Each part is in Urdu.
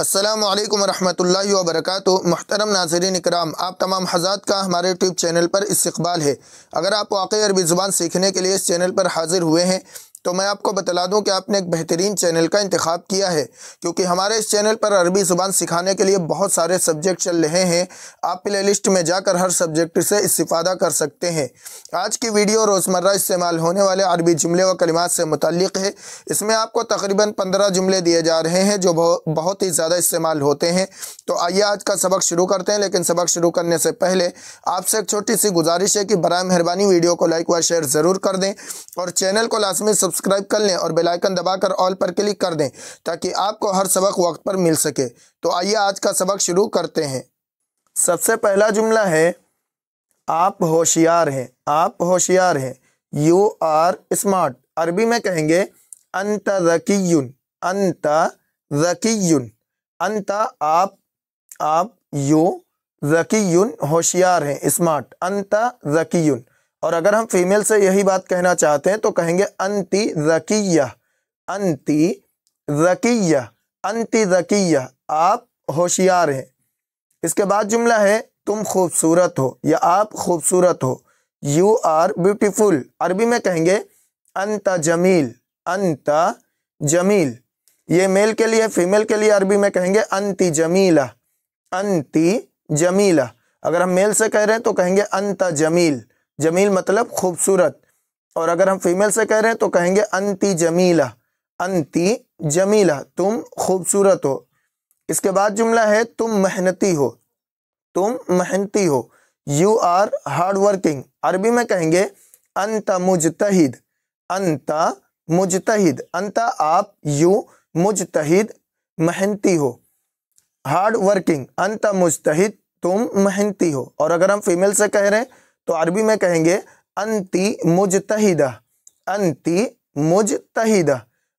السلام علیکم ورحمۃ اللہ وبرکاتہ۔ محترم ناظرین اکرام، آپ تمام حضرات کا ہمارے یوٹیوب چینل پر استقبال ہے۔ اگر آپ واقعی عربی زبان سیکھنے کے لیے اس چینل پر حاضر ہوئے ہیں تو میں آپ کو بتلا دوں کہ آپ نے ایک بہترین چینل کا انتخاب کیا ہے، کیونکہ ہمارے اس چینل پر عربی زبان سکھانے کے لیے بہت سارے سبجیکٹ چل رہے ہیں۔ آپ پلے لسٹ میں جا کر ہر سبجیکٹ سے استفادہ کر سکتے ہیں۔ آج کی ویڈیو روزمرہ استعمال ہونے والے عربی جملے و کلمات سے متعلق ہے۔ اس میں آپ کو تقریباً 15 جملے دیے جا رہے ہیں جو بہت ہی زیادہ استعمال ہوتے ہیں۔ تو آئیے آج کا سبق شروع کرتے ہیں، لیکن سبق شروع کرنے سے پہلے آپ سے ایک چھوٹی سی گزارش ہے کہ برائے مہربانی ویڈیو کو لائک و شیئر ضرور کر دیں اور چینل کو لازمی سبسکرائب کر لیں اور بیل آئیکن دبا کر آل پر کلک کر دیں تاکہ آپ کو ہر سبق وقت پر مل سکے۔ تو آئیے آج کا سبق شروع کرتے ہیں۔ سب سے پہلا جملہ ہے آپ ہوشیار ہیں۔ آپ ہوشیار ہیں، یو آر اسمارٹ۔ عربی میں کہیں گے انت ذکیٌ، انت ذکیٌ، انت آپ، یو، ذکیٌ ہوشیار ہیں، اسمارٹ، انت ذکیٌ۔ اور اگر ہم فیمیل سے یہی بات کہنا چاہتے ہیں تو کہیں گے انتی ذکیہ، انتی ذکیہ، انتی ذکیہ، آپ ہوشیار ہیں۔ اس کے بعد جملہ ہے تم خوبصورت ہو یا آپ خوبصورت ہو، یو آر بیوٹیفل۔ عربی میں کہیں گے انت جمیل، انت جمیل۔ یہ میل کے لیے، فیمیل کے لیے عربی میں کہیں گے انتی جمیلہ، انتی جمیلہ۔ اگر ہم میل سے کہہ رہے ہیں تو کہیں گے انت جمیل، جمیل مطلب خوبصورت۔ اور اگر ہم فیمیل سے کہہ رہے ہیں تو کہیں گے انتی جمیلہ، انتی جمیلہ، تم خوبصورت ہو۔ اس کے بعد جملہ ہے تم محنتی ہو، تم محنتی ہو، یو آر ہارڈ ورکنگ۔ عربی میں کہیں گے انت مجتہد، انت مجتہد، انت آپ، یو، مجتہد محنتی ہو، ہارڈ ورکنگ، انت مجتہد، تم محنتی ہو۔ اور اگر ہم فیمیل سے کہہ رہے ہیں تو عربی میں کہیں گے انتی مجتہدہ، انتی مجتہدہ،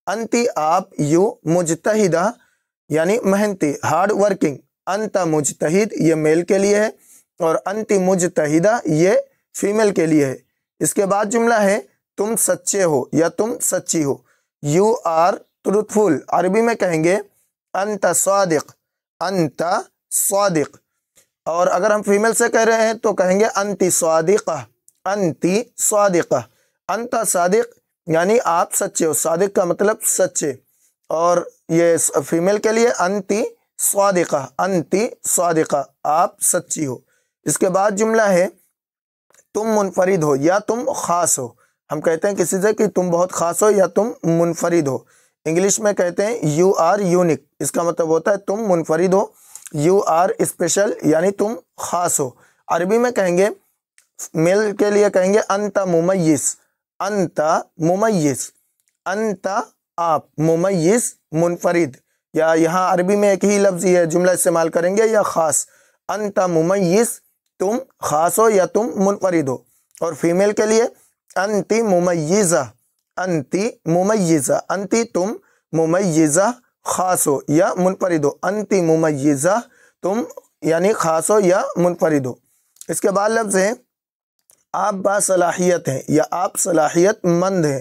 انتی آپ، یو، مجتہدہ یعنی محنتی، ہارڈ ورکنگ۔ انت مجتہد یہ میل کے لیے ہے اور انتی مجتہدہ یہ فیمیل کے لیے ہے۔ اس کے بعد جملہ ہے تم سچے ہو یا تم سچی ہو، یو آر ٹروتھفل۔ عربی میں کہیں گے انت صادق، انت صادق۔ اور اگر ہم فیمیل سے کہہ رہے ہیں تو کہیں گے انتی صادقہ، انتی صادقہ، انت صادق یعنی آپ سچے ہو، صادق کا مطلب سچے۔ اور یہ فیمیل کے لیے انتی صادقہ، انتی صادقہ، آپ سچی ہو۔ اس کے بعد جملہ ہے تم منفرد ہو یا تم خاص ہو۔ ہم کہتے ہیں کسی سے کہ تم بہت خاص ہو یا تم منفرد ہو۔ انگلش میں کہتے ہیں یو آر یونیک، اس کا مطلب ہوتا ہے تم منفرد ہو، یو آر اسپیشل یعنی تم خاص ہو۔ عربی میں کہیں گے، میل کے لیے کہیں گے انت ممیز، انت ممیز، انت آپ، ممیز منفرد، یا یہاں عربی میں ایک ہی لفظ یہ جملہ استعمال کریں گے یا خاص، انت ممیز، تم خاص ہو یا تم منفرد ہو۔ اور فیمیل کے لیے انتی ممیزہ، انتی ممیزہ، انتی تم، ممیزہ خاص ہو یا منفرد ہو، انتی ممیزہ تم یعنی خاص ہو یا منفرد ہو۔ اس کے بعد لفظ ہے آپ باصلاحیت ہیں یا آپ صلاحیت مند ہیں۔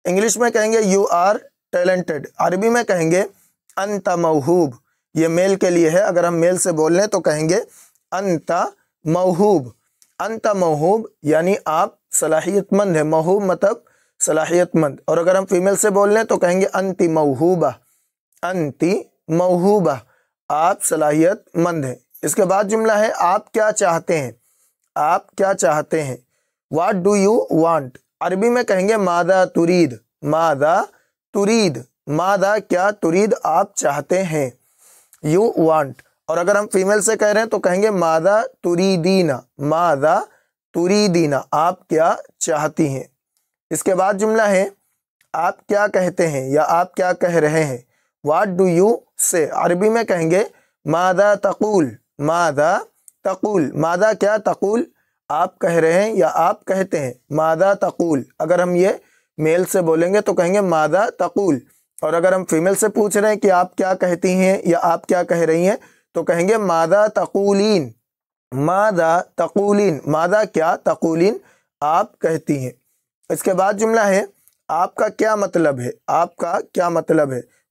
انگلش میں کہیں گے یو آر ٹیلنٹڈ۔ عربی میں کہیں گے انت موہوب، یہ میل کے لیے ہے، اگر ہم میل سے بول رہے ہیں تو کہیں گے انت موہوب، انت موہوب یعنی آپ صلاحیت مند ہیں، موہوب مطلب صلاحیت مند۔ اور اگر ہم فیمیل سے بول رہے ہیں تو کہیں گے انتی موہوبہ، انتی موہوبہ، آپ صلاحیت مند ہیں۔ اس کے بعد جملہ ہے آپ کیا چاہتے ہیں، آپ کیا چاہتے ہیں، واٹ ڈو یو وانٹ۔ عربی میں کہیں گے ماذا ترید، ماذا ترید، ماذا کیا، ترید آپ چاہتے ہیں، یو وانٹ۔ اور اگر ہم فیمیل سے کہہ رہے ہیں تو کہیں گے ماذا تریدین، ماذا تریدین، آپ کیا چاہتی ہیں۔ اس کے بعد جملہ ہے آپ کیا کہتے ہیں یا آپ کیا کہہ رہے ہیں، واٹ ڈو یو سے۔ عربی میں کہیں گے ماذا تقول، ماذا تقول، ماذا کیا، تقول آپ کہہ رہے ہیں یا آپ کہتے ہیں، ماذا تقول۔ اگر ہم یہ میل سے بولیں گے تو کہیں گے ماذا تقول۔ اور اگر ہم فیمیل سے پوچھ رہے ہیں کہ آپ کیا کہتی ہیں یا آپ کیا کہہ رہی ہیں تو کہیں گے ماذا تقولین، ماذا تقولین، ماذا کیا، تقولین آپ کہتی ہیں۔ اس کے بعد جملہ ہے آپ کا کیا مطلب ہے، آپ کا کیا مطلب ہے،